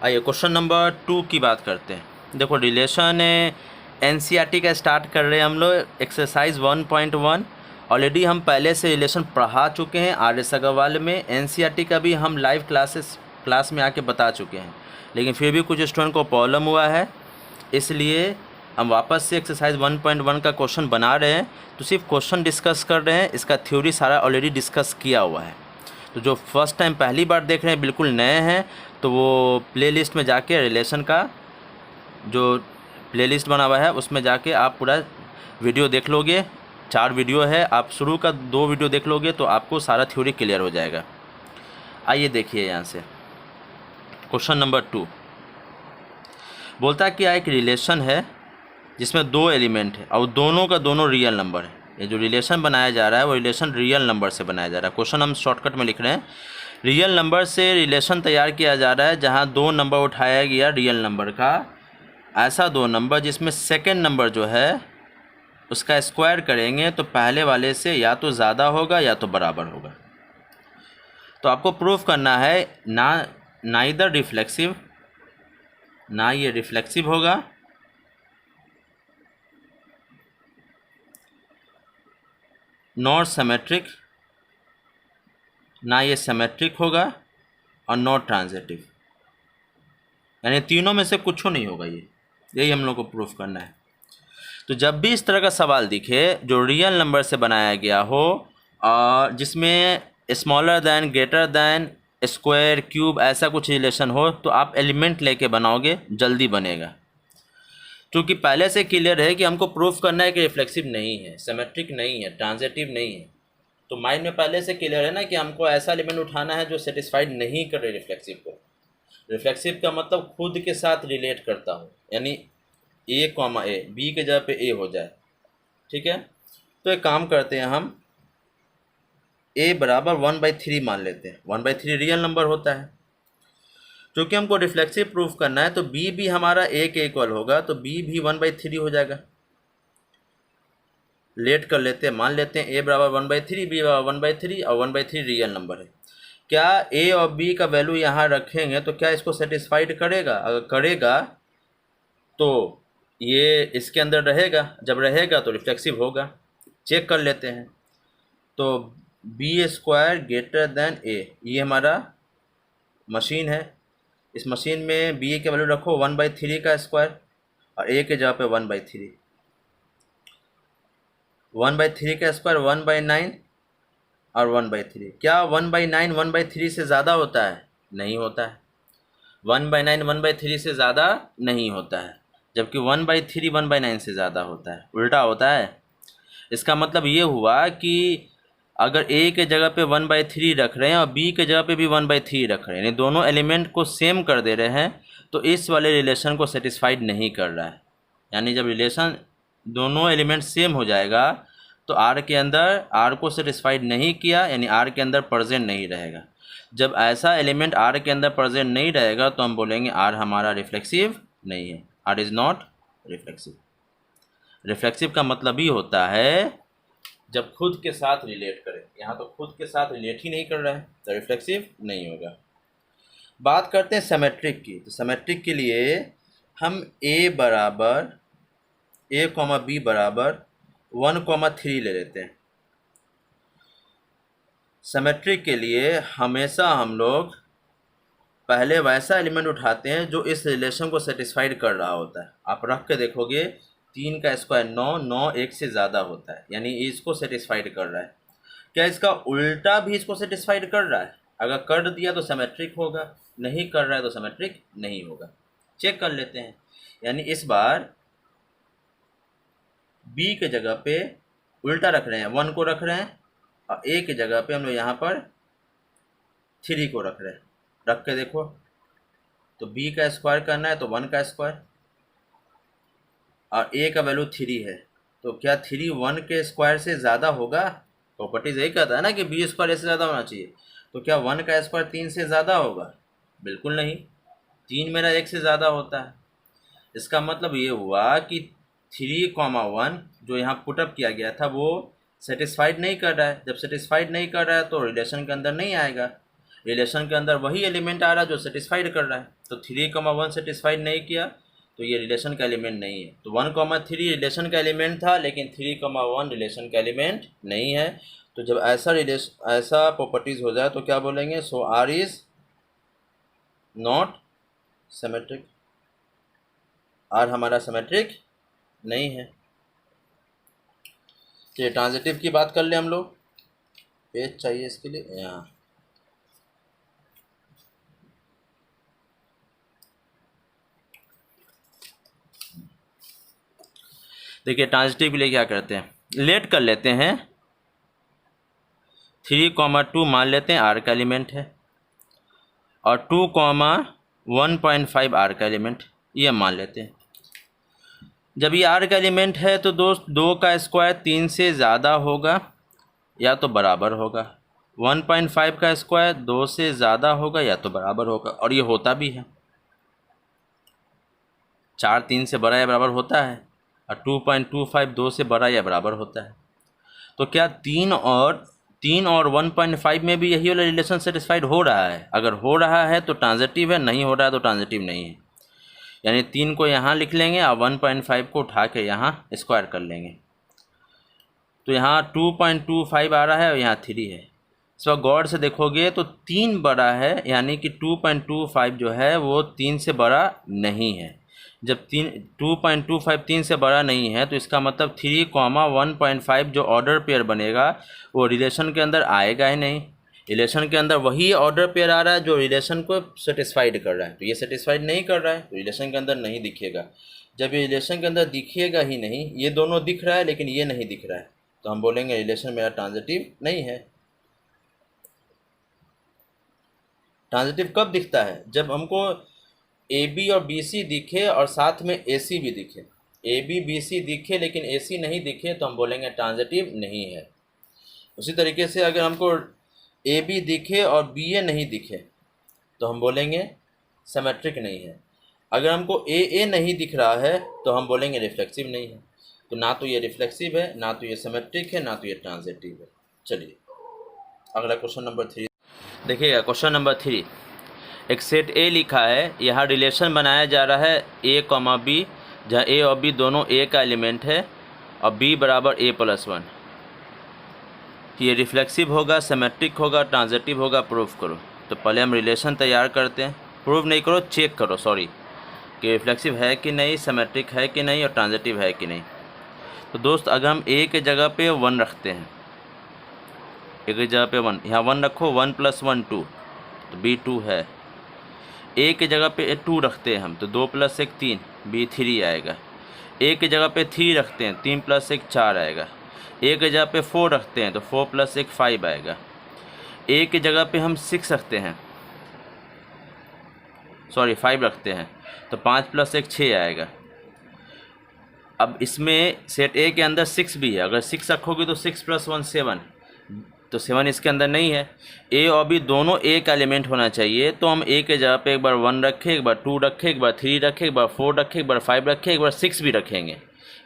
आइए question number 2 की बात करते हैं। देखो रिलेशन एनसीईआरटी का स्टार्ट कर रहे हैं हम लोग। एक्सरसाइज 1.1 ऑलरेडी हम पहले से रिलेशन पढ़ा चुके हैं आर एस अग्रवाल में। एनसीईआरटी का भी हम लाइव क्लास में आके बता चुके हैं, लेकिन फिर भी कुछ स्टूडेंट को प्रॉब्लम हुआ है, इसलिए हम वापस से एक्सरसाइज 1.1 का क्वेश्चन बना रहे हैं। तो सिर्फ क्वेश्चन डिस्कस कर रहे हैं, इसका थ्योरी सारा ऑलरेडी डिस्कस किया हुआ है। तो जो फर्स्ट टाइम पहली बार देख रहे हैं, बिल्कुल नए हैं, तो वो प्लेलिस्ट में जाके रिलेशन का जो प्लेलिस्ट बना हुआ है उसमें जाके आप पूरा वीडियो देख लोगे। 4 वीडियो है, आप शुरू का 2 वीडियो देख लोगे तो आपको सारा थ्योरी क्लियर हो जाएगा। आइए देखिए यहाँ से क्वेश्चन नंबर 2 बोलता है कि एक रिलेशन है जिसमें 2 एलिमेंट है और दोनों का दोनों रियल नंबर है। ये जो रिलेशन बनाया जा रहा है वो रिलेशन रियल नंबर से बनाया जा रहा है। क्वेश्चन हम शॉर्टकट में लिख रहे हैं। रियल नंबर से रिलेशन तैयार किया जा रहा है जहां 2 नंबर उठाया गया रियल नंबर का, ऐसा 2 नंबर जिसमें सेकंड नंबर जो है उसका स्क्वायर करेंगे तो पहले वाले से या तो ज़्यादा होगा या तो बराबर होगा। तो आपको प्रूफ करना है ना इधर रिफ्लेक्सिव, ना ये रिफ्लेक्सिव होगा, नॉट सिमेट्रिक, ना ये सिमेट्रिक होगा और नॉट ट्रांजिटिव, यानी तीनों में से कुछ नहीं होगा। यही हम लोग को प्रूफ करना है। तो जब भी इस तरह का सवाल दिखे जो रियल नंबर से बनाया गया हो और जिसमें smaller than, greater than, square, cube ऐसा कुछ रिलेशन हो, तो आप एलिमेंट लेके बनाओगे, जल्दी बनेगा। क्योंकि पहले से क्लियर है कि हमको प्रूफ करना है कि रिफ्लेक्सिव नहीं है, सिमेट्रिक नहीं है, ट्रांजिटिव नहीं है। तो माइंड में पहले से क्लियर है ना कि हमको ऐसा एलिमेंट उठाना है जो सेटिस्फाइड नहीं कर रहे रिफ्लेक्सिव को। रिफ्लेक्सिव का मतलब खुद के साथ रिलेट करता हो, यानी ए कॉमा ए, बी के जगह पे ए हो जाए। ठीक है, तो एक काम करते हैं, हम ए बराबर 1/3 मान लेते हैं। 1/3 रियल नंबर होता है। क्योंकि हमको रिफ्लेक्सिव प्रूफ करना है तो बी भी हमारा ए के इक्वल होगा, तो बी भी 1/3 हो जाएगा। लेट कर लेते हैं, मान लेते हैं ए बराबर 1/3, बी बराबर 1/3 और 1/3 रियल नंबर है। क्या ए और बी का वैल्यू यहाँ रखेंगे तो क्या इसको सेटिस्फाइड करेगा? अगर करेगा तो ये इसके अंदर रहेगा, जब रहेगा तो रिफ्लेक्सिव होगा। चेक कर लेते हैं। तो बी स्क्वायर ग्रेटर देन ए, ये हमारा मशीन है। इस मशीन में बी के वैल्यू रखो 1/3 का स्क्वायर और ए के जगह पे 1/3। 1/3 का स्क्वायर 1/9 और 1/3। क्या 1/9 1/3 से ज़्यादा होता है? नहीं होता है। 1/9 1/3 से ज़्यादा नहीं होता है, जबकि 1/3 1/9 से ज़्यादा होता है, उल्टा होता है। इसका मतलब ये हुआ कि अगर ए के जगह पे 1/3 रख रहे हैं और बी के जगह पे भी 1/3 रख रहे हैं, यानी दोनों एलिमेंट को सेम कर दे रहे हैं, तो इस वाले रिलेशन को सेटिस्फाइड नहीं कर रहा है। यानी जब रिलेशन दोनों एलिमेंट सेम हो जाएगा तो आर के अंदर आर को सेटिस्फाइड नहीं किया, यानी आर के अंदर प्रेजेंट नहीं रहेगा। जब ऐसा एलिमेंट आर के अंदर प्रेजेंट नहीं रहेगा तो हम बोलेंगे आर हमारा रिफ्लेक्सिव नहीं है, R is not reflexive. Reflexive का मतलब ही होता है जब खुद के साथ रिलेट करे। यहाँ तो खुद के साथ रिलेट ही नहीं कर रहा है, तो रिफ्लेक्सिव नहीं होगा। बात करते हैं सिमेट्रिक की। तो सिमेट्रिक के लिए हम ए बराबर ए कॉमा बी बराबर 1,3 ले लेते हैं। सिमेट्रिक के लिए हमेशा हम लोग पहले वैसा एलिमेंट उठाते हैं जो इस रिलेशन को सेटिस्फाइड कर रहा होता है। आप रख के देखोगे 3 का स्क्वायर 9, 9 1 से ज़्यादा होता है, यानी इसको सेटिस्फाइड कर रहा है। क्या इसका उल्टा भी इसको सेटिस्फाइड कर रहा है? अगर कर दिया तो सिमेट्रिक होगा, नहीं कर रहा है तो सिमेट्रिक नहीं होगा। चेक कर लेते हैं। यानी इस बार बी के जगह पे उल्टा रख रहे हैं, 1 को रख रहे हैं और ए के जगह पे हम लोग यहाँ पर 3 को रख रहे हैं। रख के देखो तो बी का स्क्वायर करना है तो 1 का स्क्वायर और ए का वैल्यू 3 है, तो क्या 3 1 के स्क्वायर से ज़्यादा होगा? प्रॉपर्टीज यही कहता है ना कि बी स्क्वायर ए से ज़्यादा होना चाहिए। तो क्या 1 का स्क्वायर 3 से ज़्यादा होगा? बिल्कुल नहीं, 3 मेरा 1 से ज़्यादा होता है। इसका मतलब ये हुआ कि 3,1 जो यहाँ पुटअप किया गया था वो सेटिस्फाइड नहीं कर रहा है। जब सेटिस्फाइड नहीं कर रहा है तो रिलेशन के अंदर नहीं आएगा। रिलेशन के अंदर वही एलिमेंट आ रहा है जो सेटिस्फाइड कर रहा है। तो 3, 1 सेटिस्फाइड नहीं किया तो ये रिलेशन का एलिमेंट नहीं है। तो 1, 3 रिलेशन का एलिमेंट था, लेकिन 3, 1 रिलेशन का एलिमेंट नहीं है। तो जब ऐसा प्रॉपर्टीज़ हो जाए तो क्या बोलेंगे? So R is not symmetric. R हमारा सिमेट्रिक नहीं है। तो ये ट्रांजिटिव की बात कर ले हम लोग। पेज चाहिए इसके लिए यहाँ। देखिए ट्रांजिटिव के लिए क्या करते हैं, लेट कर लेते हैं 3, 2 मान लेते हैं आर का एलिमेंट है, और 2, 1.5 आर का एलिमेंट ये मान लेते हैं। जब ये आर का एलिमेंट है तो दोस्त 2 का स्क्वायर 3 से ज़्यादा होगा या तो बराबर होगा, 1.5 का स्क्वायर 2 से ज़्यादा होगा या तो बराबर होगा, और ये होता भी है। 4 3 से बड़ा या बराबर होता है, और 2.25 2 से बड़ा या बराबर होता है। तो क्या 3 और 1.5 में भी यही वाला रिलेशन सेटिस्फाइड हो रहा है? अगर हो रहा है तो ट्रांजिटिव है, नहीं हो रहा है तो ट्रांजिटिव नहीं है। यानी 3 को यहाँ लिख लेंगे और 1.5 को उठा के यहाँ स्क्वायर कर लेंगे। तो यहाँ 2.25 आ रहा है और यहाँ 3 है। इस वक्त गौर से देखोगे तो 3 बड़ा है, यानी कि 2.25 जो है वो 3 से बड़ा नहीं है। जब 2.25 3 से बड़ा नहीं है तो इसका मतलब 3, 1.5 जो ऑर्डर पेयर बनेगा वो रिलेशन के अंदर आएगा ही नहीं। रिलेशन के अंदर वही ऑर्डर पेयर आ रहा है जो रिलेशन को सेटिस्फाइड कर रहा है। तो ये सेटिस्फाइड नहीं कर रहा है तो रिलेशन के अंदर नहीं दिखेगा। जब ये रिलेशन के अंदर दिखेगा ही नहीं, ये दोनों दिख रहा है लेकिन ये नहीं दिख रहा है, तो हम बोलेंगे रिलेशन मेरा ट्रांजिटिव नहीं है। ट्रांजिटिव कब दिखता है? जब हमको ए बी और बी सी दिखे और साथ में ए सी भी दिखे। ए बी बी सी दिखे लेकिन ए सी नहीं दिखे तो हम बोलेंगे ट्रांजिटिव नहीं है। उसी तरीके से अगर हमको ए बी दिखे और बी ए नहीं दिखे तो हम बोलेंगे सिमेट्रिक नहीं है। अगर हमको ए नहीं दिख रहा है तो हम बोलेंगे रिफ्लेक्सिव नहीं है। तो ना तो ये रिफ्लेक्सिव है, ना तो ये सिमेट्रिक है, ना तो ये ट्रांजिटिव है। चलिए अगला क्वेश्चन नंबर 3 देखिएगा। क्वेश्चन नंबर 3, एक सेट ए लिखा है, यहाँ रिलेशन बनाया जा रहा है a, b, जहाँ a और b दोनों a का एलिमेंट है और b बराबर a+1। ये रिफ्लेक्सिव होगा, सिमेट्रिक होगा, ट्रांजिटिव होगा, प्रूफ करो। तो पहले हम रिलेशन तैयार करते हैं। प्रूफ नहीं करो, चेक करो सॉरी, कि रिफ्लेक्सिव है कि नहीं, सिमेट्रिक है कि नहीं और ट्रांजिटिव है कि नहीं। तो दोस्त अगर हम a के जगह पे 1 रखते हैं, a की जगह पे 1, यहाँ 1 रखो, 1 + 1 2, तो b 2 है। a की जगह पे 2 रखते हैं हम तो 2 + 1 3, b 3 आएगा। a की जगह पे 3 रखते हैं, 3 + 1 4 आएगा। a की जगह पे 4 रखते हैं तो 4 + 1 5 आएगा। a की जगह पे हम 6 रखते हैं, सॉरी 5 रखते हैं तो 5 + 1 6 आएगा। अब इसमें सेट ए के अंदर 6 भी है, अगर 6 रखोगे तो 6 + 1 7, तो 7 इसके अंदर नहीं है। ए और बी दोनों ए का एलिमेंट होना चाहिए, तो हम ए के जगह पे एक बार 1 रखें, एक बार 2 रखें, एक बार 3 रखें, एक बार 4 रखें, एक बार 5 रखें, एक बार 6 भी रखेंगे,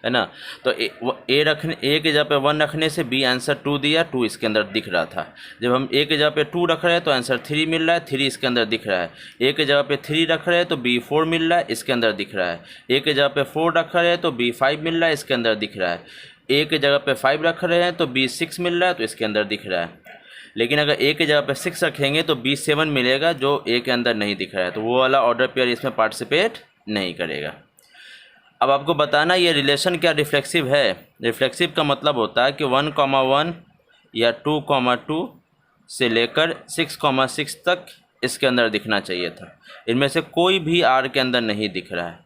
है ना। तो ए के जगह पे 1 रखने से बी आंसर 2 दिया, 2 इसके अंदर दिख रहा था। जब हम ए के जगह पे 2 रख रहे हैं तो आंसर 3 मिल रहा है, 3 इसके अंदर दिख रहा है। ए के जगह पे 3 रख रहे हैं तो बी 4 मिल रहा है, इसके अंदर दिख रहा है। ए के जगह पे 4 रख रहे हैं तो बी 5 मिल रहा है, इसके अंदर दिख रहा है। ए के जगह पे 5 रख रहे हैं तो बी 6 मिल रहा है, तो इसके अंदर दिख रहा है। लेकिन अगर ए के जगह पे 6 रखेंगे तो बी 7 मिलेगा, जो ए के अंदर नहीं दिख रहा है, तो वो वाला ऑर्डर पेयर इसमें पार्टिसिपेट नहीं करेगा। अब आपको बताना ये रिलेशन क्या रिफ्लेक्सिव है। रिफ्लेक्सिव का मतलब होता है कि 1, 1 या 2, 2 से लेकर 6, 6 तक इसके अंदर दिखना चाहिए था। इनमें से कोई भी आर के अंदर नहीं दिख रहा है,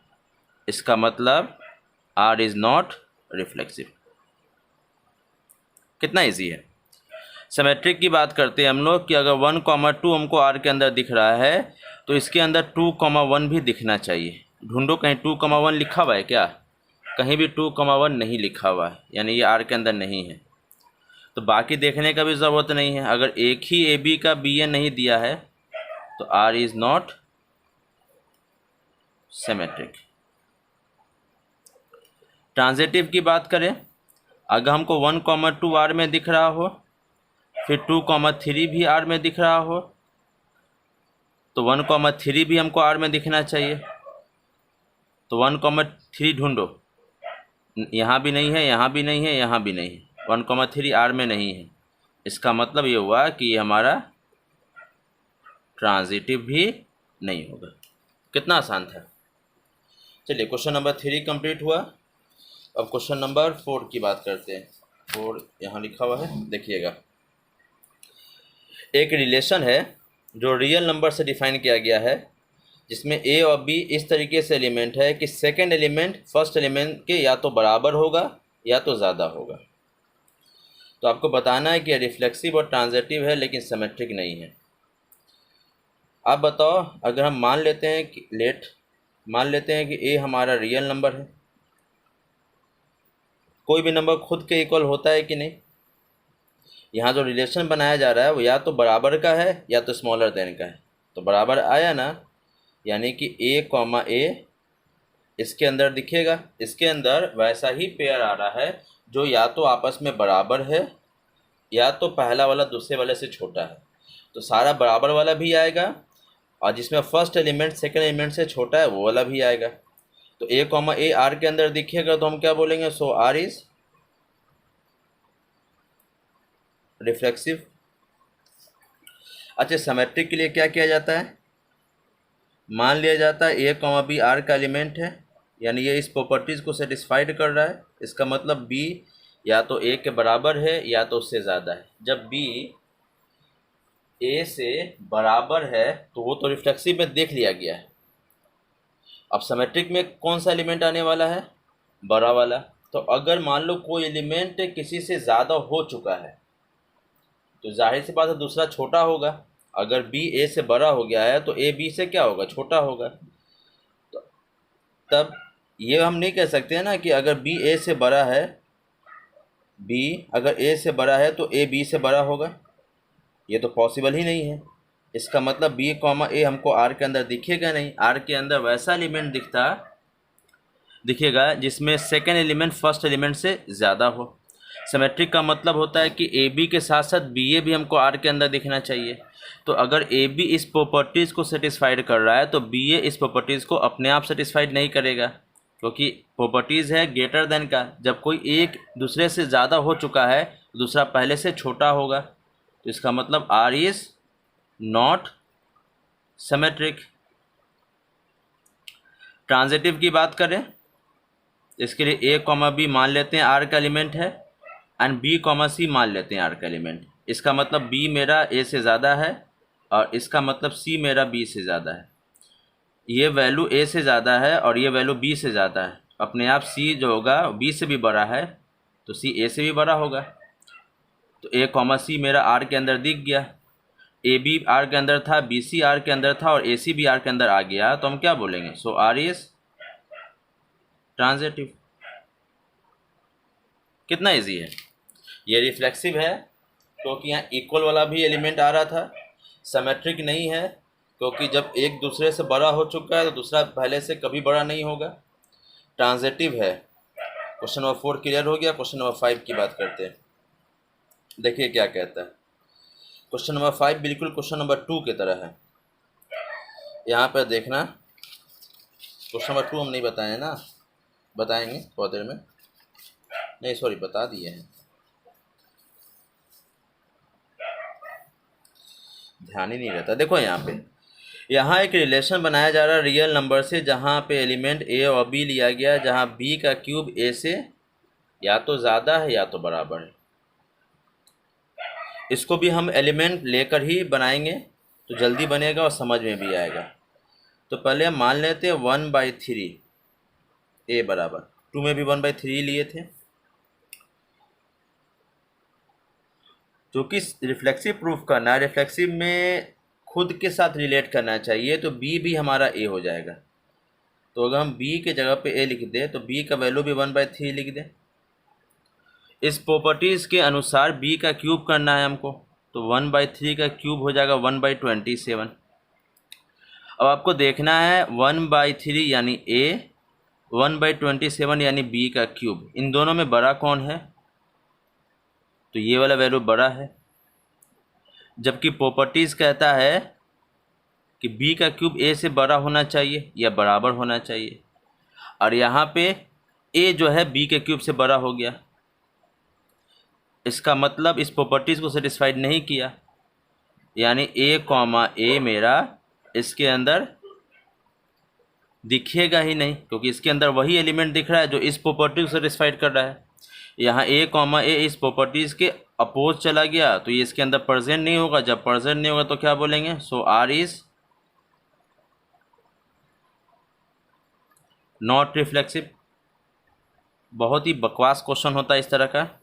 इसका मतलब आर इज़ नॉट रिफ्लेक्सिव। कितना इजी है। सिमेट्रिक की बात करते हैं हम लोग कि अगर 1, 2 हमको आर के अंदर दिख रहा है तो इसके अंदर 2, 1 भी दिखना चाहिए। ढूंढो कहीं 2, 1 लिखा हुआ है क्या? कहीं भी 2, 1 नहीं लिखा हुआ है, यानी ये आर के अंदर नहीं है। तो बाकी देखने का भी ज़रूरत नहीं है। अगर एक ही ए बी का बी ए नहीं दिया है तो R is not symmetric. Transitive की बात करें, अगर हमको 1, 2 आर में दिख रहा हो, फिर 2, 3 भी आर में दिख रहा हो, तो 1,3 भी हमको आर में दिखना चाहिए। तो 1,3 ढूंढो, यहाँ भी नहीं है, यहाँ भी नहीं है, यहाँ भी नहीं है, 1,3 आर में नहीं है। इसका मतलब ये हुआ कि हमारा ट्रांजिटिव भी नहीं होगा। कितना आसान था। चलिए क्वेश्चन नंबर 3 कंप्लीट हुआ। अब क्वेश्चन नंबर 4 की बात करते हैं। 4 यहाँ लिखा हुआ है, देखिएगा। एक रिलेशन है जो रियल नंबर से डिफाइन किया गया है, जिसमें ए और बी इस तरीके से एलिमेंट है कि सेकंड एलिमेंट फर्स्ट एलिमेंट के या तो बराबर होगा या तो ज़्यादा होगा। तो आपको बताना है कि रिफ्लेक्सिव और ट्रांजिटिव है लेकिन सिमेट्रिक नहीं है। आप बताओ, अगर हम मान लेते हैं कि ए हमारा रियल नंबर है, कोई भी नंबर खुद के इक्वल होता है कि नहीं। यहाँ जो रिलेशन बनाया जा रहा है वो या तो बराबर का है या तो स्मॉलर देन का है। तो बराबर आया ना, यानी कि ए कॉमा ए इसके अंदर दिखेगा। इसके अंदर वैसा ही पेयर आ रहा है जो या तो आपस में बराबर है या तो पहला वाला दूसरे वाले से छोटा है। तो सारा बराबर वाला भी आएगा और जिसमें फर्स्ट एलिमेंट सेकंड एलिमेंट से छोटा है वो वाला भी आएगा। तो ए कॉमा ए आर के अंदर दिखेगा तो हम क्या बोलेंगे, सो आर इज रिफ्लेक्सिव। अच्छा, सिमेट्रिक के लिए क्या किया जाता है, मान लिया जाता है ए कॉमा बी आर का एलिमेंट है, यानी ये इस प्रॉपर्टीज़ को सेटिस्फाइड कर रहा है। इसका मतलब बी या तो ए के बराबर है या तो उससे ज़्यादा है। जब बी ए से बराबर है तो वो तो रिफ्लेक्सिव में देख लिया गया है। अब सिमेट्रिक में कौन सा एलिमेंट आने वाला है, बड़ा वाला। तो अगर मान लो कोई एलिमेंट किसी से ज़्यादा हो चुका है तो जाहिर सी बात है दूसरा छोटा होगा। अगर बी ए से बड़ा हो गया है तो ए बी से क्या होगा, छोटा होगा। तो तब ये हम नहीं कह सकते हैं ना कि अगर बी ए से बड़ा है, बी अगर ए से बड़ा है तो ए बी से बड़ा होगा, ये तो पॉसिबल ही नहीं है। इसका मतलब बी कॉमा ए हमको आर के अंदर दिखेगा नहीं। आर के अंदर वैसा एलिमेंट दिखेगा जिसमें सेकेंड एलिमेंट फर्स्ट एलिमेंट से ज़्यादा हो। सिमेट्रिक का मतलब होता है कि ए बी के साथ साथ बी ए भी हमको आर के अंदर दिखना चाहिए। तो अगर ए बी इस प्रॉपर्टीज़ को सेटिस्फाइड कर रहा है तो बी ए इस प्रॉपर्टीज़ को अपने आप सेटिस्फाइड नहीं करेगा, क्योंकि प्रॉपर्टीज़ है ग्रेटर देन का। जब कोई एक दूसरे से ज़्यादा हो चुका है दूसरा पहले से छोटा होगा। तो इसका मतलब R is not symmetric. Transitive की बात करें, इसके लिए ए कॉमा बी मान लेते हैं आर का एलिमेंट है एंड बी कॉमा सी मान लेते हैं आर का एलिमेंट। इसका मतलब बी मेरा ए से ज़्यादा है और इसका मतलब सी मेरा बी से ज़्यादा है। ये वैल्यू ए से ज़्यादा है और ये वैल्यू बी से ज़्यादा है। अपने आप सी जो होगा बी से भी बड़ा है तो सी ए से भी बड़ा होगा। तो ए कॉमा सी मेरा आर के अंदर दिख गया। ए बी आर के अंदर था, बी सी आर के अंदर था और ए सी भी आर के अंदर आ गया। तो हम क्या बोलेंगे, सो आर इज ट्रांजिटिव। कितना इजी है। ये रिफ्लेक्सिव है क्योंकि यहाँ इक्वल वाला भी एलिमेंट आ रहा था। सिमेट्रिक नहीं है क्योंकि जब एक दूसरे से बड़ा हो चुका है तो दूसरा पहले से कभी बड़ा नहीं होगा। ट्रांजिटिव है। क्वेश्चन नंबर 4 क्लियर हो गया। क्वेश्चन नंबर 5 की बात करते हैं। देखिए क्या कहता है। क्वेश्चन नंबर 5 बिल्कुल क्वेश्चन नंबर 2 की तरह है। यहाँ पर देखना, क्वेश्चन नंबर 2 हम नहीं बताए ना, बताएंगे थोड़ी देर में। नहीं सॉरी, बता दिए हैं, ध्यान ही नहीं रहता। देखो यहाँ एक रिलेशन बनाया जा रहा है रियल नंबर से, जहाँ पे एलिमेंट ए और बी लिया गया, जहाँ बी का क्यूब ए से या तो ज़्यादा है या तो बराबर है। इसको भी हम एलिमेंट लेकर ही बनाएंगे तो जल्दी बनेगा और समझ में भी आएगा। तो पहले हम मान लेते हैं 1/3 ए बराबर 2 में भी 1/3 लिए थे। क्योंकि रिफ्लेक्सिव प्रूफ करना है, रिफ्लेक्सिव में खुद के साथ रिलेट करना चाहिए, तो बी भी हमारा ए हो जाएगा। तो अगर हम बी के जगह पे ए लिख दें तो बी का वैल्यू भी 1/3 लिख दें। इस प्रॉपर्टीज़ के अनुसार बी का क्यूब करना है हमको, तो 1/3 का क्यूब हो जाएगा 1/27। अब आपको देखना है 1/3 यानी ए, 1/27 यानी बी का क्यूब, इन दोनों में बड़ा कौन है, तो ये वाला वैल्यू बड़ा है। जबकि प्रॉपर्टीज़ कहता है कि बी का क्यूब ए से बड़ा होना चाहिए या बराबर होना चाहिए, और यहाँ पे ए जो है बी के क्यूब से बड़ा हो गया। इसका मतलब इस प्रॉपर्टीज़ को सेटिस्फाइड नहीं किया, यानी ए कॉमा ए मेरा इसके अंदर दिखेगा ही नहीं, क्योंकि इसके अंदर वही एलिमेंट दिख रहा है जो इस प्रॉपर्टी को सेटिस्फाइड कर रहा है। यहाँ ए कॉमा ए इस प्रॉपर्टीज़ के अपोज चला गया तो ये इसके अंदर प्रेजेंट नहीं होगा। जब प्रेजेंट नहीं होगा तो क्या बोलेंगे, so R is not reflexive. बहुत ही बकवास क्वेश्चन होता है इस तरह का।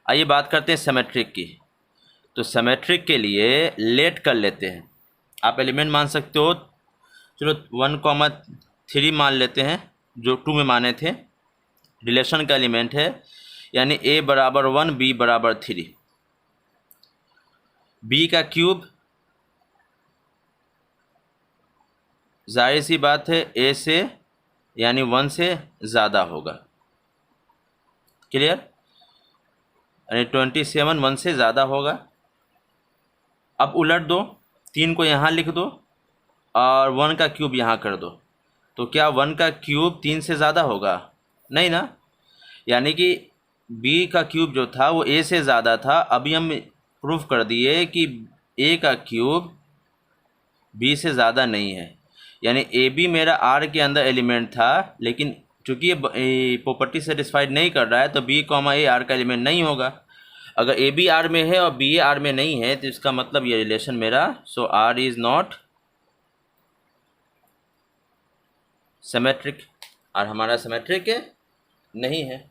आइए बात करते हैं सिमेट्रिक की। तो सिमेट्रिक के लिए लेट कर लेते हैं। आप एलिमेंट मान सकते हो, चलो 1,3 मान लेते हैं जो 2 में माने थे। रिलेशन का एलिमेंट है, यानी a बराबर 1 b बराबर 3। b का क्यूब जाहिर सी बात है a से यानी 1 से ज़्यादा होगा। क्लियर, यानी 27 1 से ज़्यादा होगा। अब उलट दो, 3 को यहाँ लिख दो और 1 का क्यूब यहाँ कर दो, तो क्या 1 का क्यूब 3 से ज़्यादा होगा? नहीं ना। यानी कि b का क्यूब जो था वो a से ज़्यादा था। अभी हम प्रूफ कर दिए कि a का क्यूब b से ज़्यादा नहीं है, यानी ए बी मेरा r के अंदर एलिमेंट था, लेकिन चूँकि ये प्रॉपर्टी सेटिस्फाइड नहीं कर रहा है तो b कॉमा ए r का एलिमेंट नहीं होगा। अगर ए बी आर में है और बी ए आर में नहीं है तो इसका मतलब ये रिलेशन मेरा सो आर इज़ नॉट सिमेट्रिक। और हमारा सिमेट्रिक नहीं है।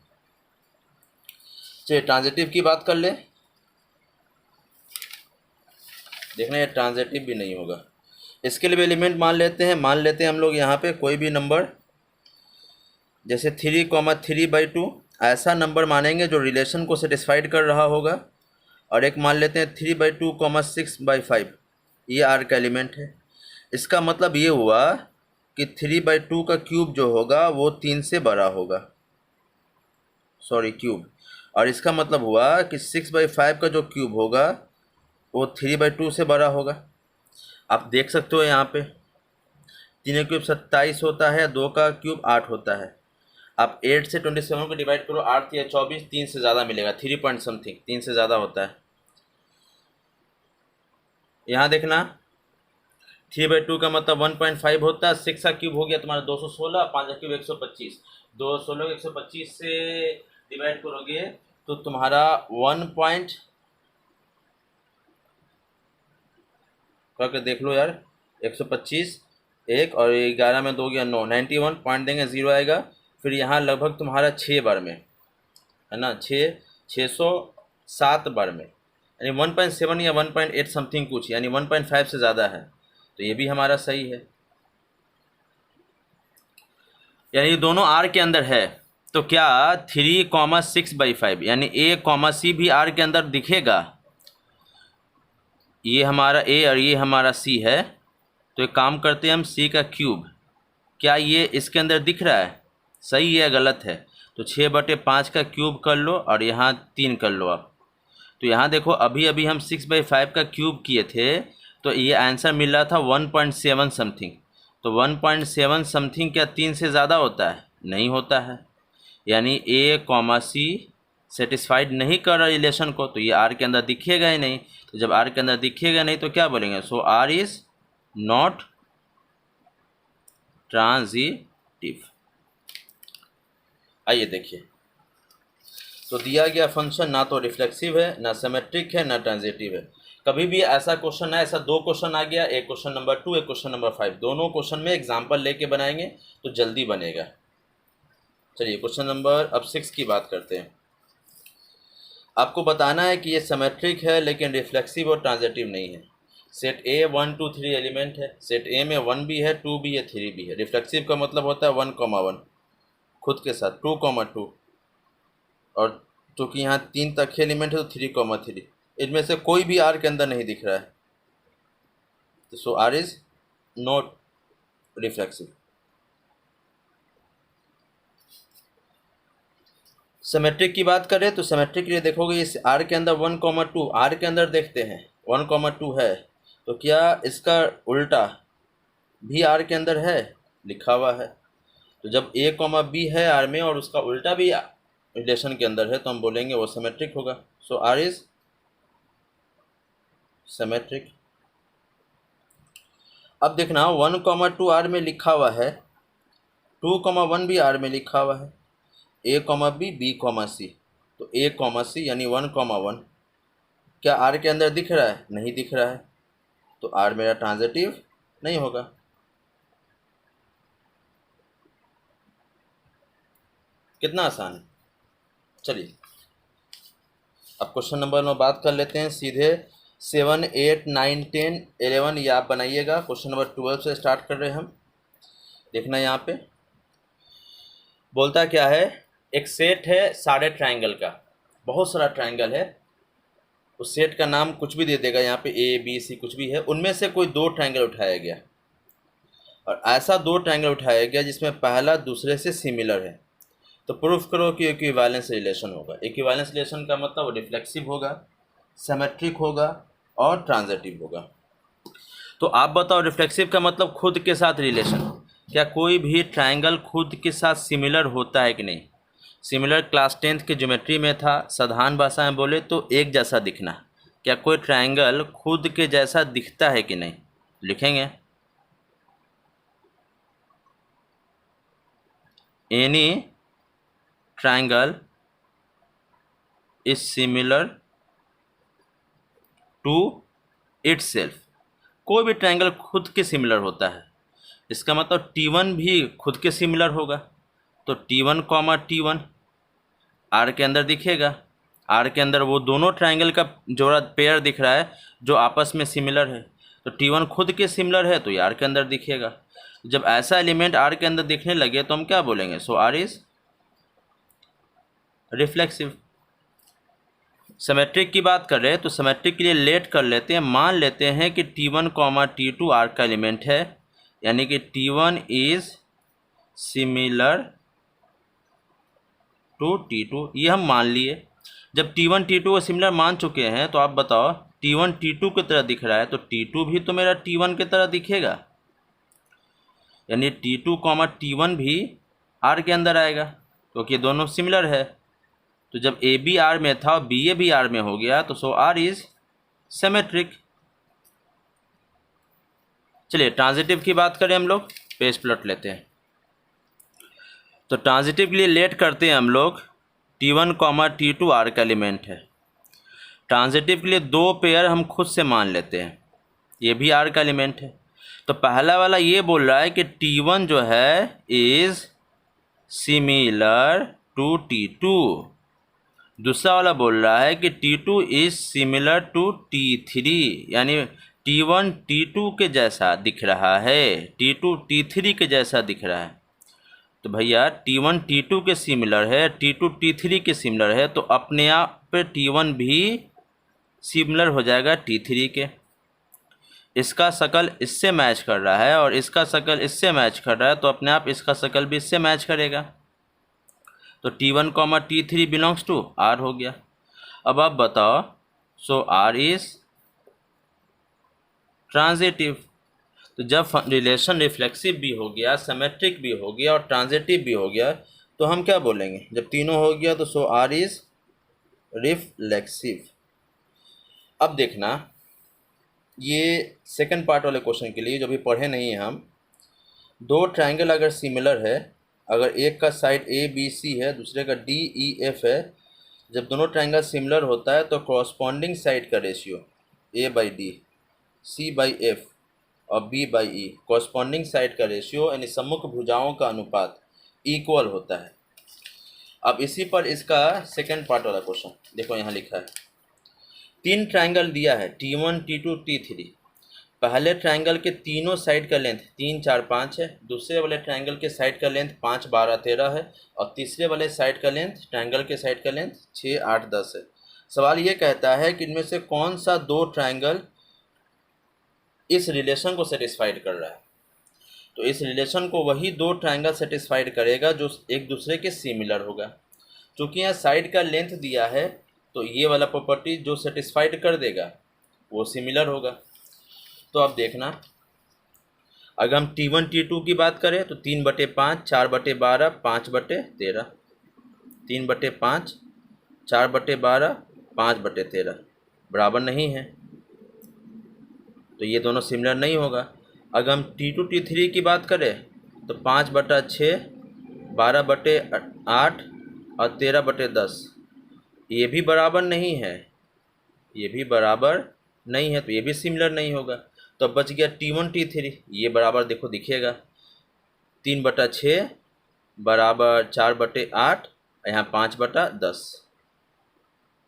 चलिए ट्रांजिटिव की बात कर ले। देखना ये ट्रांजिटिव भी नहीं होगा। इसके लिए भी एलिमेंट मान लेते हैं हम लोग यहाँ पे कोई भी नंबर, जैसे 3,3/2 ऐसा नंबर मानेंगे जो रिलेशन को सेटिस्फाइड कर रहा होगा। और एक मान लेते हैं 3/2, 6/5, ये आर का एलिमेंट है। इसका मतलब ये हुआ कि 3/2 का क्यूब जो होगा वो 3 से बड़ा होगा, सॉरी क्यूब। और इसका मतलब हुआ कि 6/5 का जो क्यूब होगा वो 3/2 से बड़ा होगा। आप देख सकते हो यहाँ पे 3 क्यूब 27 होता है, 2 का क्यूब 8 होता है। आप 8 से 27 को डिवाइड करो, 8 या 24, 3 से ज़्यादा मिलेगा, 3 पॉइंट समथिंग, 3 से ज़्यादा होता है। यहाँ देखना 3/2 का मतलब 1.5 होता है। 6 का क्यूब हो गया तुम्हारा 216, 5 का क्यूब 125, 216 125 से डिवाइड करोगे तो तुम्हारा 1 पॉइंट करके देख लो यार, 125 एक और 11 में 2 गया 9, 91 पॉइंट देंगे, 0 आएगा। फिर यहाँ लगभग तुम्हारा 6 बार में है ना, 607 बार में, यानी 1.7 या 1.8 समथिंग कुछ, यानी 1.5 से ज़्यादा है, तो ये भी हमारा सही है। यानी दोनों आर के अंदर है। तो क्या 3,6/5 यानी a, c भी आर के अंदर दिखेगा? ये हमारा a और ये हमारा c है। तो एक काम करते हैं हम, c का क्यूब क्या ये इसके अंदर दिख रहा है? सही है गलत है? तो 6/5 का क्यूब कर लो और यहाँ 3 कर लो आप। तो यहाँ देखो अभी अभी हम 6/5 का क्यूब किए थे तो ये आंसर मिल रहा था 1.7 समथिंग। तो 1.7 समथिंग क्या 3 से ज़्यादा होता है? नहीं होता है। यानी a, c सेटिस्फाइड नहीं कर रहा रिलेशन को, तो ये आर के अंदर दिखेगा ही नहीं। तो जब आर के अंदर दिखेगा नहीं तो क्या बोलेंगे, so R is not transitive. आइए देखिए, तो दिया गया फंक्शन ना तो रिफ्लेक्सिव है, ना सिमेट्रिक है, ना ट्रांजिटिव है। कभी भी ऐसा क्वेश्चन है, ऐसा 2 क्वेश्चन आ गया, एक क्वेश्चन नंबर 2, एक क्वेश्चन नंबर 5, दोनों क्वेश्चन में एग्जाम्पल लेके बनाएंगे तो जल्दी बनेगा। चलिए क्वेश्चन नंबर अब 6 की बात करते हैं। आपको बताना है कि ये सिमेट्रिक है लेकिन रिफ्लेक्सिव और ट्रांजिटिव नहीं है। सेट ए 1 2 3 एलिमेंट है। सेट ए में 1 भी है, 2 भी है, 3 भी है। रिफ्लेक्सिव का मतलब होता है 1,1 खुद के साथ, 2,2, और चूँकि यहाँ 3 तक एलिमेंट है तो 3,3, इनमें से कोई भी आर के अंदर नहीं दिख रहा है, तो so R is not reflexive. Symmetric की बात करें तो सिमेट्रिक के लिए देखोगे इस आर के अंदर 1,2, आर के अंदर देखते हैं 1,2 है, तो क्या इसका उल्टा भी आर के अंदर है, लिखा हुआ है। तो जब ए कॉमा बी है आर में और उसका उल्टा भी रिलेशन के अंदर है तो हम बोलेंगे वो सिमेट्रिक होगा। सो आर इज सिमेट्रिक। अब देखना 1,2 आर में लिखा हुआ है, 2,1 भी आर में लिखा हुआ है, ए कॉमा बी कॉमा सी। तो ए कॉमा सी यानी 1,1 क्या आर के अंदर दिख रहा है? नहीं दिख रहा है, तो आर मेरा ट्रांजिटिव नहीं होगा। कितना आसान है। चलिए अब क्वेश्चन नंबर में बात कर लेते हैं सीधे। 7, 8, 9, 10, 11 ये आप बनाइएगा। क्वेश्चन नंबर 12 से स्टार्ट कर रहे हैं हम। देखना यहाँ पे बोलता क्या है, एक सेट है सारे ट्रायंगल का, बहुत सारा ट्रायंगल है। उस सेट का नाम कुछ भी दे देगा, यहाँ पे ए बी सी कुछ भी है। उनमें से कोई 2 ट्रायंगल उठाया गया और ऐसा 2 ट्रायंगल उठाया गया जिसमें पहला दूसरे से सिमिलर है। तो प्रूफ करो कि इक्विवेलेंस रिलेशन होगा। इक्विवेलेंस रिलेशन का मतलब वो रिफ्लेक्सिव होगा, सिमेट्रिक होगा और ट्रांजिटिव होगा। तो आप बताओ रिफ्लेक्सिव का मतलब खुद के साथ रिलेशन। क्या कोई भी ट्रायंगल खुद के साथ सिमिलर होता है कि नहीं? सिमिलर क्लास 10th के ज्योमेट्री में था। साधारण भाषा में बोले तो एक जैसा दिखना। क्या कोई ट्रायंगल खुद के जैसा दिखता है कि नहीं? लिखेंगे any triangle is similar to itself. कोई भी ट्रायंगल खुद के सिमिलर होता है। इसका मतलब T1 भी खुद के सिमिलर होगा। तो T1 कॉमा T1 आर के अंदर दिखेगा। आर के अंदर वो दोनों ट्रायंगल का जोड़ा पेयर दिख रहा है जो आपस में सिमिलर है। तो T1 खुद के सिमिलर है तो ये आर के अंदर दिखेगा। जब ऐसा एलिमेंट आर के अंदर दिखने लगे तो हम क्या बोलेंगे? So R is reflexive. Symmetric की बात कर रहे हैं तो सिमेट्रिक के लिए लेट कर लेते हैं। मान लेते हैं कि T1 कॉमा T2 आर का एलिमेंट है, यानी कि T1 is similar to T2। ये हम मान लिए। जब T1 T2 को सिमिलर मान चुके हैं तो आप बताओ T1 T2 की तरह दिख रहा है तो T2 भी तो मेरा T1 की तरह दिखेगा, यानी T2 कॉमा T1 भी आर के अंदर आएगा क्योंकि दोनों सिमिलर है। तो जब ए बी आर में था और बी ए भी आर में हो गया तो सो आर इज सिमेट्रिक। चलिए ट्रांजिटिव की बात करें हम लोग, पेज प्लॉट लेते हैं। तो ट्रांजिटिव के लिए लेट करते हैं हम लोग। T1 कॉमा T2 आर का एलिमेंट है। ट्रांजिटिव के लिए 2 पेयर हम खुद से मान लेते हैं, ये भी आर का एलिमेंट है। तो पहला वाला ये बोल रहा है कि T1 जो है इज सिमिलर टू T2। दूसरा वाला बोल रहा है कि T2 is similar to T3, यानी T1 T2 के जैसा दिख रहा है, T2 T3 के जैसा दिख रहा है। तो भैया T1 T2 के सिमिलर है, T2 T3 के सिमिलर है, तो अपने आप पे T1 भी सिमिलर हो जाएगा T3 के। इसका शकल इससे मैच कर रहा है और इसका शकल इससे मैच कर रहा है, तो अपने आप इसका शकल भी इससे मैच करेगा। तो T1 comma T3 belongs to R हो गया। अब आप बताओ, सो R इज ट्रांजिटिव। तो जब रिलेशन रिफ्लेक्सिव भी हो गया, सिमेट्रिक भी हो गया और ट्रांजिटिव भी हो गया तो हम क्या बोलेंगे? जब तीनों हो गया तो सो R इज रिफ्लेक्सिव। अब देखना ये सेकंड पार्ट वाले क्वेश्चन के लिए जो भी पढ़े नहीं हैं हम, 2 ट्रायंगल अगर सिमिलर है, अगर एक का साइड ए बी सी है दूसरे का डी ई एफ है, जब दोनों ट्रायंगल सिमिलर होता है तो कॉरस्पॉन्डिंग साइड का ratio A by D, C by F और B by E, corresponding side का रेशियो यानी सम्मुख भुजाओं का अनुपात इक्वल होता है। अब इसी पर इसका सेकंड पार्ट वाला क्वेश्चन देखो, यहाँ लिखा है 3 ट्रायंगल दिया है T1 T2 T3। पहले ट्रायंगल के तीनों साइड का लेंथ 3, 4, 5 है, दूसरे वाले ट्रायंगल के साइड का लेंथ 5, 12, 13 है और तीसरे वाले साइड का लेंथ, ट्रायंगल के साइड का लेंथ 6, 8, 10 है। सवाल ये कहता है कि इनमें से कौन सा 2 ट्रायंगल इस रिलेशन को सेटिस्फाइड कर रहा है। तो इस रिलेशन को वही 2 ट्रायंगल सेटिस्फाइड करेगा जो एक दूसरे के सिमिलर होगा। चूँकि यहाँ साइड का लेंथ दिया है तो ये वाला प्रॉपर्टी जो सेटिस्फाइड कर देगा वो सिमिलर होगा। तो अब देखना, अगर हम T1 T2 की बात करें तो 3/5, 4/12, 5/13, 3/5, 4/12, 5/13 बराबर नहीं है, तो ये दोनों सिमिलर नहीं होगा। अगर हम T2 T3 की बात करें तो 5/6, 12/8 और 13/10 ये भी बराबर नहीं है, ये भी बराबर नहीं है, तो ये भी सिमिलर नहीं होगा। तो अब बच गया T1 T3, ये बराबर देखो दिखेगा 3/6 बराबर 4/8, यहाँ 5/10।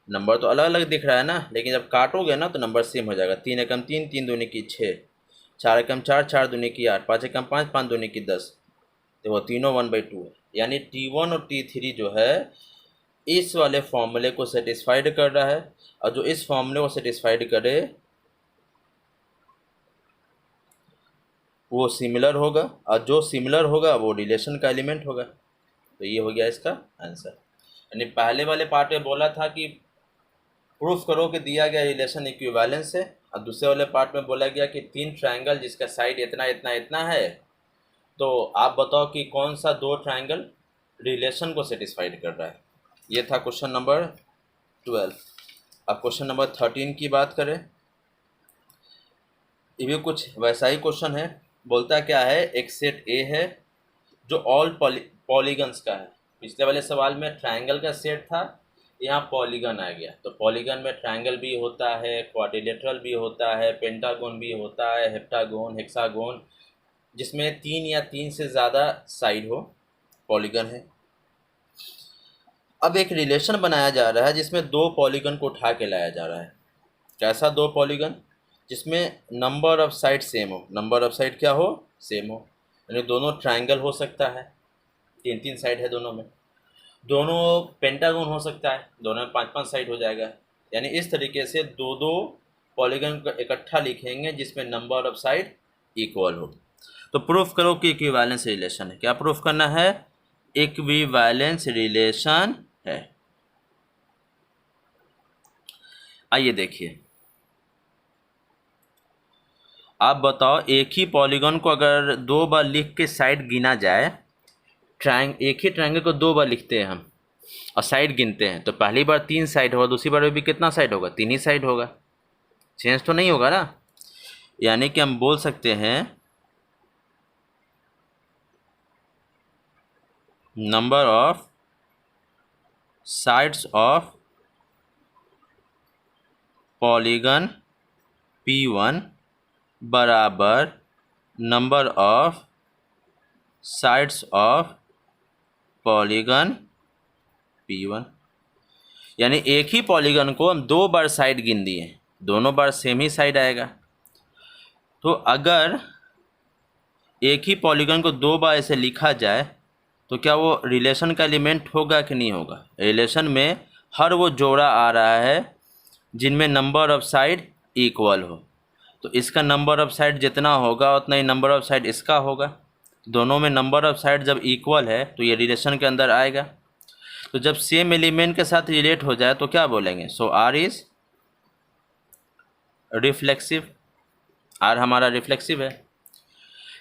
नंबर तो अलग अलग दिख रहा है ना, लेकिन जब काटोगे ना तो नंबर सेम हो जाएगा। 3 एकम 3, 3 दूनी की 6, 4 एकम 4, 4 दूनी की 8, 5 एकम 5, 5 दूनी की 10, तो वो तीनों 1/2 है। यानी T1 और T3 जो है इस वाले फॉर्मूले को सेटिस्फाइड कर रहा है, और जो इस फॉर्मूले को सेटिस्फाइड करे वो सिमिलर होगा, और जो सिमिलर होगा वो रिलेशन का एलिमेंट होगा। तो ये हो गया इसका आंसर। यानी पहले वाले पार्ट में बोला था कि प्रूफ करो कि दिया गया रिलेशन इक्विवेलेंस है, और दूसरे वाले पार्ट में बोला गया कि 3 ट्रायंगल जिसका साइड इतना इतना इतना है, तो आप बताओ कि कौन सा 2 ट्रायंगल रिलेशन को सेटिस्फाइड कर रहा है। ये था क्वेश्चन नंबर 12। अब क्वेश्चन नंबर 13 की बात करें, ये भी कुछ वैसा ही क्वेश्चन है। बोलता क्या है, एक सेट ए है जो ऑल पॉलीगन्स का है। पिछले वाले सवाल में ट्रायंगल का सेट था, यहाँ पॉलीगन आ गया। तो पॉलीगन में ट्रायंगल भी होता है, क्वाड्रिलेटरल भी होता है, पेंटागोन भी होता है, हेप्टागोन, हेक्सागोन, जिसमें 3 या 3 से ज़्यादा साइड हो, पॉलीगन है। अब एक रिलेशन बनाया जा रहा है जिसमें 2 पॉलीगन को उठा के लाया जा रहा है। कैसा 2 पॉलीगन? जिसमें नंबर ऑफ साइड सेम हो। नंबर ऑफ साइड क्या हो? सेम हो। यानी दोनों ट्रायंगल हो सकता है, 3-3 साइड है दोनों में। दोनों पेंटागन हो सकता है, दोनों में 5-5 साइड हो जाएगा। यानी इस तरीके से 2-2 पॉलीगन को इकट्ठा लिखेंगे जिसमें नंबर ऑफ साइड इक्वल हो। तो प्रूफ करो कि इक्विवेलेंस रिलेशन है। क्या प्रूफ करना है? इक्विवेलेंस रिलेशन है। आइए देखिए, आप बताओ, एक ही पॉलीगन को अगर 2 बार लिख के साइड गिना जाए, एक ही ट्रायंगल को 2 बार लिखते हैं हम और साइड गिनते हैं, तो पहली बार 3 साइड होगा, दूसरी बार भी कितना साइड होगा? 3 ही साइड होगा, चेंज तो नहीं होगा ना। यानी कि हम बोल सकते हैं number of sides of polygon P1 बराबर number of sides of polygon P1। यानी एक ही पॉलीगन को हम 2 बार साइड गिन दिए, दोनों बार सेम ही साइड आएगा। तो अगर एक ही पॉलीगन को 2 बार ऐसे लिखा जाए तो क्या वो रिलेशन का एलिमेंट होगा कि नहीं होगा? रिलेशन में हर वो जोड़ा आ रहा है जिनमें नंबर ऑफ साइड इक्वल हो, तो इसका नंबर ऑफ साइड जितना होगा उतना ही नंबर ऑफ साइड इसका होगा। दोनों में नंबर ऑफ साइड जब इक्वल है तो ये रिलेशन के अंदर आएगा। तो जब सेम एलिमेंट के साथ रिलेट हो जाए तो क्या बोलेंगे? So R is reflexive. Are हमारा रिफ्लेक्सिव है।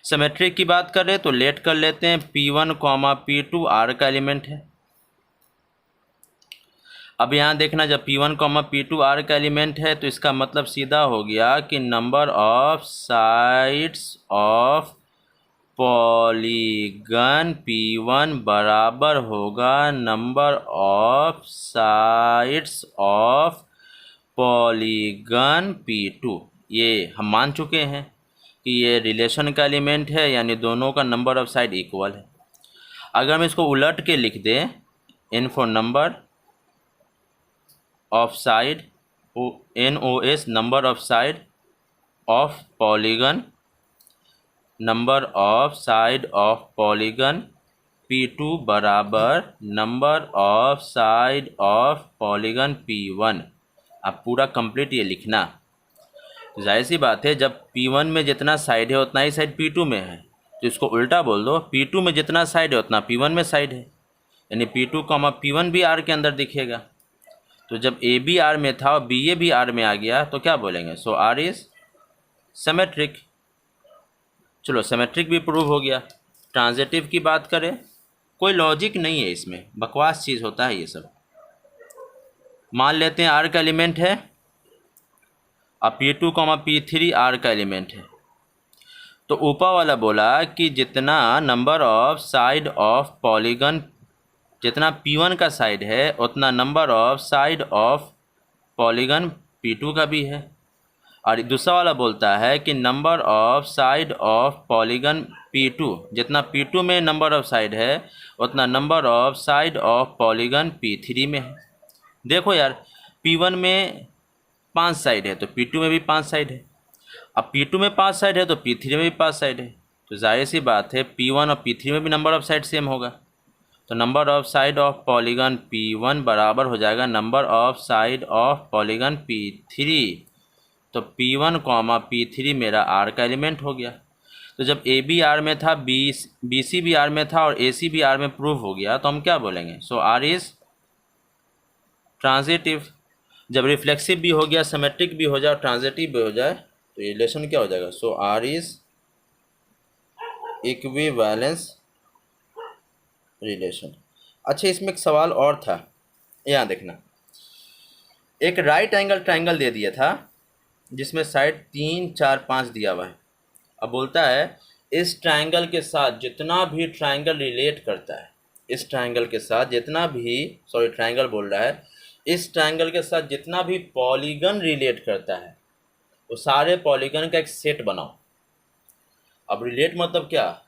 सिमेट्रिक की बात करें तो लेट कर लेते हैं, P1, P2 आर का एलिमेंट है। अब यहाँ देखना, जब P1, P2 आर का एलिमेंट है तो इसका मतलब सीधा हो गया कि number of sides of polygon P1 बराबर होगा number of sides of polygon P2। ये हम मान चुके हैं कि ये रिलेशन का एलिमेंट है, यानी दोनों का नंबर ऑफ साइड इक्वल है। अगर हम इसको उलट के लिख दें, N for number of side, NOS number of side of polygon, number of side of polygon P2 बराबर number of side of polygon P1। अब पूरा कंप्लीट ये लिखना। जाहिर सी बात है, जब P1 में जितना साइड है उतना ही साइड P2 में है, तो इसको उल्टा बोल दो, P2 में जितना साइड है उतना P1 में साइड है, यानी P2, P1 भी R के अंदर दिखेगा। तो जब A भी R में था और BA भी R में आ गया तो क्या बोलेंगे? सो R इज सिमेट्रिक। चलो सिमेट्रिक भी प्रूव हो गया। ट्रांजिटिव की बात करें, कोई लॉजिक नहीं है इसमें, बकवास चीज़ होता है ये सब। मान लेते हैं आर का एलिमेंट है, अब P2 P3 आर का एलिमेंट है, तो ऊपर वाला बोला कि जितना number of side of polygon, जितना P1 का साइड है उतना number of side of polygon P2 का भी है। और दूसरा वाला बोलता है कि number of side of polygon P2, जितना P2 में नंबर ऑफ साइड है उतना number of side of polygon P3 में है। देखो यार, P1 में 5 साइड है तो P2 में भी 5 साइड है, अब P2 में 5 साइड है तो P3 में भी 5 साइड है, तो जाहिर सी बात है P1 और P3 में भी नंबर ऑफ साइड सेम होगा। तो number of side of polygon P1 बराबर हो जाएगा number of side of polygon P3। तो P1 P3 मेरा R का एलिमेंट हो गया। तो जब AB R में था, BC भी R में था और AC भी R में प्रूव हो गया, तो हम क्या बोलेंगे? सो R इज़ ट्रांजिटिव। जब रिफ्लेक्सिव भी हो गया, सिमेट्रिक भी हो जाए और ट्रांजिटिव भी हो जाए, तो ये रिलेशन क्या हो जाएगा? सो R इज़ इक्विवेलेंस रिलेशन। अच्छा, इसमें एक सवाल और था, यहाँ देखना। एक राइट एंगल ट्रायंगल दे दिया था जिसमें साइड 3, 4, 5 दिया हुआ है। अब बोलता है इस ट्रायंगल के साथ जितना भी ट्रायंगल रिलेट करता है, इस ट्रायंगल के साथ जितना भी, सॉरी ट्रायंगल बोल रहा है, इस ट्रायंगल के साथ जितना भी पॉलीगन रिलेट करता है वो सारे पॉलीगन का एक सेट बनाओ। अब रिलेट मतलब क्या?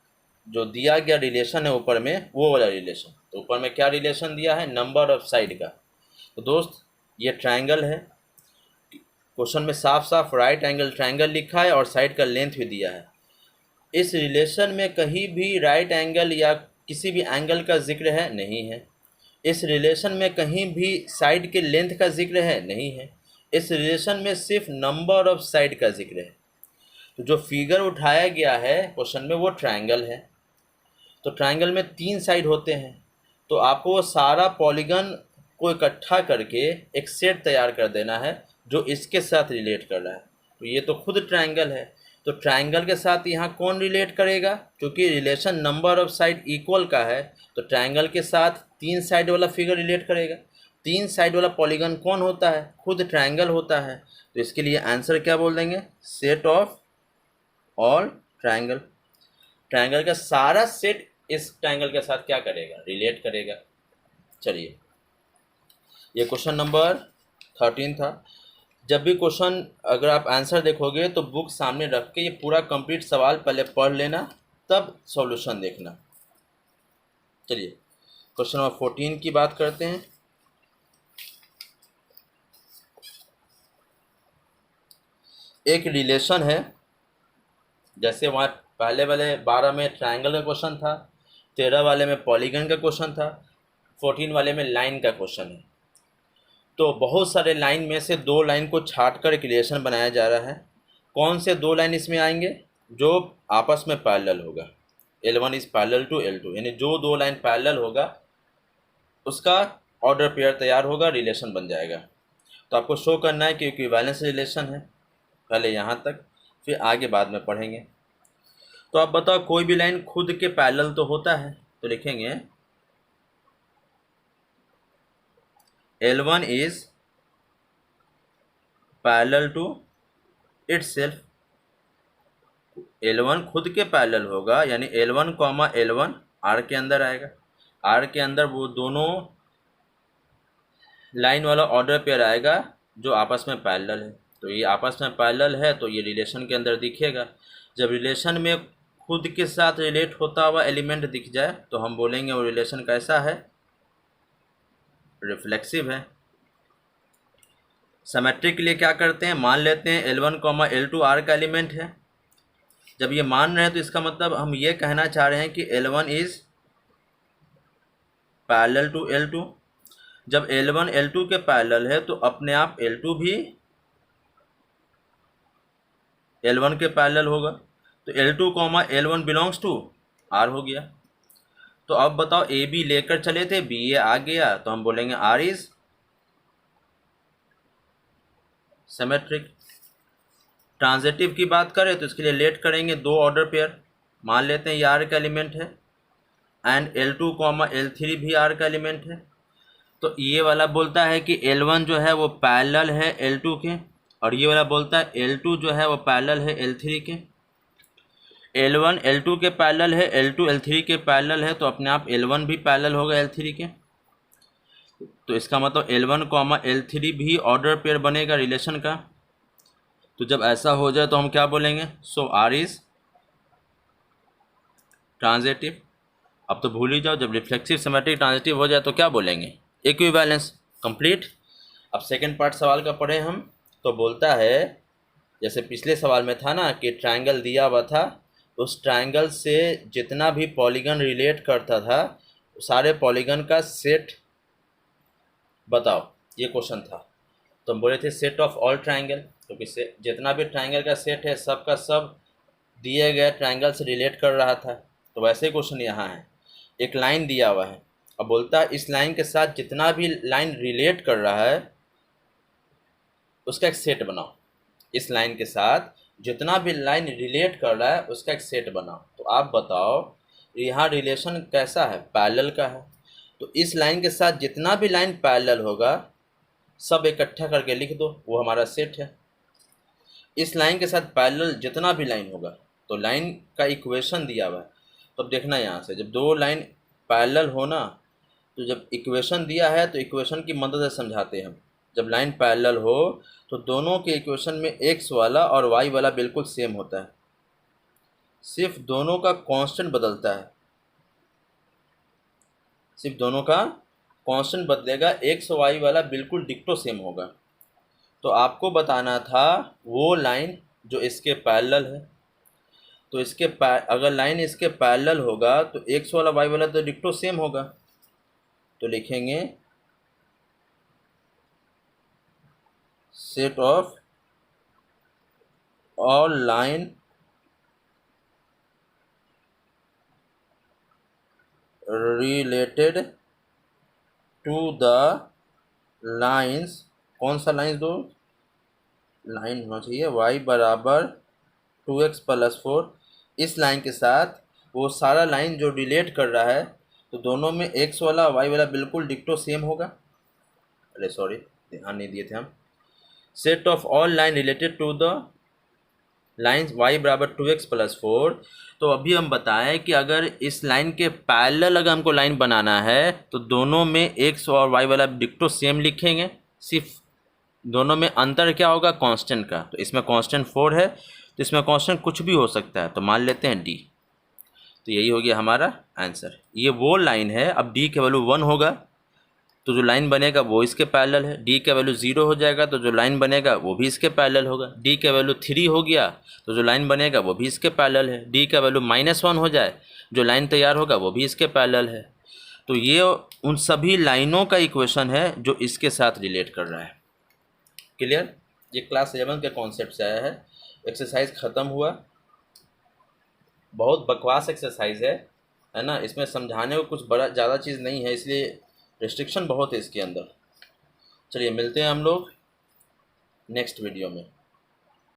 जो दिया गया रिलेशन है ऊपर में, वो वाला रिलेशन। तो ऊपर में क्या रिलेशन दिया है? नंबर ऑफ साइड का। तो दोस्त ये ट्रायंगल है, क्वेश्चन में साफ साफ राइट एंगल ट्रायंगल लिखा है और साइड का लेंथ भी दिया है। इस रिलेशन में कहीं भी राइट एंगल या किसी भी एंगल का जिक्र है? नहीं है। इस रिलेशन में कहीं भी साइड के लेंथ का जिक्र है? नहीं है। इस रिलेशन में सिर्फ नंबर ऑफ साइड का जिक्र है। तो जो फिगर उठाया गया है क्वेश्चन में वो ट्रायंगल है। तो ट्रायंगल में 3 साइड होते हैं, तो आपको वो सारा पॉलीगन को इकट्ठा करके एक सेट तैयार कर देना है जो इसके साथ रिलेट कर रहा है। तो ये तो खुद ट्रायंगल है, तो ट्रायंगल के साथ यहाँ कौन रिलेट करेगा? क्योंकि relation number of side equal का है, तो ट्रायंगल के साथ 3 साइड वाला फिगर रिलेट करेगा। 3 साइड वाला पॉलीगन कौन होता है? खुद ट्रायंगल होता है। तो इसके लिए आंसर क्या बोल देंगे? Set of all triangle. Triangle का सारा सेट इस ट्रायंगल के साथ क्या करेगा? रिलेट करेगा। चलिए, ये क्वेश्चन नंबर 13 था। जब भी क्वेश्चन अगर आप आंसर देखोगे तो बुक सामने रख के ये पूरा कंप्लीट सवाल पहले पढ़ लेना, तब सॉल्यूशन देखना। चलिए क्वेश्चन नंबर 14 की बात करते हैं। एक रिलेशन है, जैसे वहाँ पहले वाले 12 में ट्रायंगल का क्वेश्चन था, 13 वाले में पॉलीगन का क्वेश्चन था, 14 वाले में लाइन का क्वेश्चन है। तो बहुत सारे लाइन में से 2 लाइन को छाट कर एक रिलेशन बनाया जा रहा है। कौन से 2 लाइन इसमें आएंगे? जो आपस में पैरेलल होगा। L1 is parallel to L2, यानी जो 2 लाइन पैरेलल होगा उसका ऑर्डर पेयर तैयार होगा, रिलेशन बन जाएगा। तो आपको शो करना है कि इक्विवेलेंस रिलेशन है, पहले यहाँ तक, फिर आगे बाद में पढ़ेंगे। तो आप बताओ, कोई भी लाइन खुद के पैरेलल तो होता है, तो लिखेंगे L1 is parallel to itself. L1 खुद के पैरेलल होगा, यानी L1 L1 R के अंदर आएगा। R के अंदर वो दोनों लाइन वाला ऑर्डर पेयर आएगा जो आपस में पैरेलल है। तो ये आपस में पैरेलल है तो ये रिलेशन के अंदर दिखेगा। जब रिलेशन में खुद के साथ रिलेट होता हुआ एलिमेंट दिख जाए तो हम बोलेंगे वो रिलेशन कैसा है? रिफ्लेक्सिव है। सिमेट्रिक के लिए क्या करते हैं? मान लेते हैं L1 L2 R का एलिमेंट है। जब ये मान रहे हैं तो इसका मतलब हम ये कहना चाह रहे हैं कि L1 is parallel to L2। जब L1 L2 के पैरेलल है तो अपने आप L2 भी L1 के पैरेलल होगा। तो L2 L1 belongs to R हो गया। तो अब बताओ, ए बी लेकर चले थे, बी ए आ गया, तो हम बोलेंगे R इज सिमेट्रिक। ट्रांजिटिव की बात करें तो इसके लिए लेट करेंगे 2 ऑर्डर पेयर, मान लेते हैं ये R का एलिमेंट है एंड L2 कॉमा L3 भी R का एलिमेंट है। तो ये वाला बोलता है कि L1 जो है वो पैरेलल है L2 के, और ये वाला बोलता है L2 जो है वो पैरेलल है L3 के। L1 L2 के पैरेलल है, L2 L3 के पैरेलल है, तो अपने आप L1 भी पैरेलल होगा L3 के। तो इसका मतलब L1 कॉमा L3 भी ऑर्डर पेयर बनेगा रिलेशन का। तो जब ऐसा हो जाए तो हम क्या बोलेंगे? सो R इज ट्रांजिटिव। अब तो भूल ही जाओ, जब रिफ्लेक्सिव सिमेट्रिक ट्रांजिटिव हो जाए तो क्या बोलेंगे? इक्विवेलेंस। कंप्लीट। अब सेकंड पार्ट सवाल का पढ़े हम। तो बोलता है जैसे पिछले सवाल में था ना कि ट्रायंगल दिया हुआ था, उस ट्रायंगल से जितना भी पॉलीगन रिलेट करता था सारे पॉलीगन का सेट बताओ, ये क्वेश्चन था। तो हम बोले थे सेट ऑफ ऑल ट्रायंगल, क्योंकि जितना भी ट्रायंगल का सेट है सब का सब दिए गए ट्रायंगल से रिलेट कर रहा था। तो वैसे क्वेश्चन यहाँ है, एक लाइन दिया हुआ है, अब बोलता है इस लाइन के साथ जितना भी लाइन रिलेट कर रहा है उसका एक सेट बनाओ। इस लाइन के साथ जितना भी लाइन रिलेट कर रहा है उसका एक सेट बनाओ। तो आप बताओ यहाँ रिलेशन कैसा है? पैरेलल का है। तो इस लाइन के साथ जितना भी लाइन पैरेलल होगा सब इकट्ठा करके लिख दो, वो हमारा सेट है। इस लाइन के साथ पैरेलल जितना भी लाइन होगा, तो लाइन का इक्वेशन दिया हुआ है। तो अब देखना यहाँ से, जब दो लाइन पैरेलल हो ना, तो जब इक्वेशन दिया है तो इक्वेशन की मदद से समझाते हैं हम। जब लाइन पैरेलल हो तो दोनों के इक्वेशन में x वाला और y वाला बिल्कुल सेम होता है, सिर्फ दोनों का कांस्टेंट बदलता है। सिर्फ दोनों का कांस्टेंट बदलेगा, x और y वाला बिल्कुल डिक्टो सेम होगा। तो आपको बताना था वो लाइन जो इसके पैरेलल है। तो अगर लाइन इसके पैरेलल होगा तो x वाला y वाला तो डिक्टो सेम होगा। तो लिखेंगे set of all line related to the lines. कौन सा लाइन्स? दो लाइन होना चाहिए y बराबर 2x + 4। इस लाइन के साथ वो सारा लाइन जो रिलेट कर रहा है तो दोनों में x वाला y वाला बिल्कुल डिक्टो सेम होगा। अरे सॉरी, ध्यान नहीं दिए थे हम। Set of all line related to the lines y बराबर 2x + 4। तो अभी हम बताएं कि अगर इस लाइन के पैरेलल अगर हमको लाइन बनाना है तो दोनों में x और y वाला डिक्टो सेम लिखेंगे, सिर्फ दोनों में अंतर क्या होगा? कांस्टेंट का। तो इसमें कांस्टेंट 4 है, तो इसमें कांस्टेंट कुछ भी हो सकता है, तो मान लेते हैं d। तो यही हो गया हमारा आंसर। ये वो लाइन है, अब d के वैल्यू 1 होगा तो जो लाइन बनेगा वो इसके पैरेलल है। d का वैल्यू 0 हो जाएगा तो जो लाइन बनेगा वो भी इसके पैरेलल होगा। d का वैल्यू 3 हो गया तो जो लाइन बनेगा वो भी इसके पैरेलल है। d का वैल्यू -1 हो जाए, जो लाइन तैयार होगा वो भी इसके पैरेलल है। तो ये उन सभी लाइनों का इक्वेशन है जो इसके साथ रिलेट कर रहा है। क्लियर? ये क्लास 11 के कॉन्सेप्ट से आया है। एक्सरसाइज ख़त्म हुआ। बहुत बकवास एक्सरसाइज है ना? इसमें समझाने को कुछ बड़ा ज़्यादा चीज़ नहीं है, इसलिए रिस्ट्रिक्शन बहुत है इसके अंदर। चलिए मिलते हैं हम लोग नेक्स्ट वीडियो में।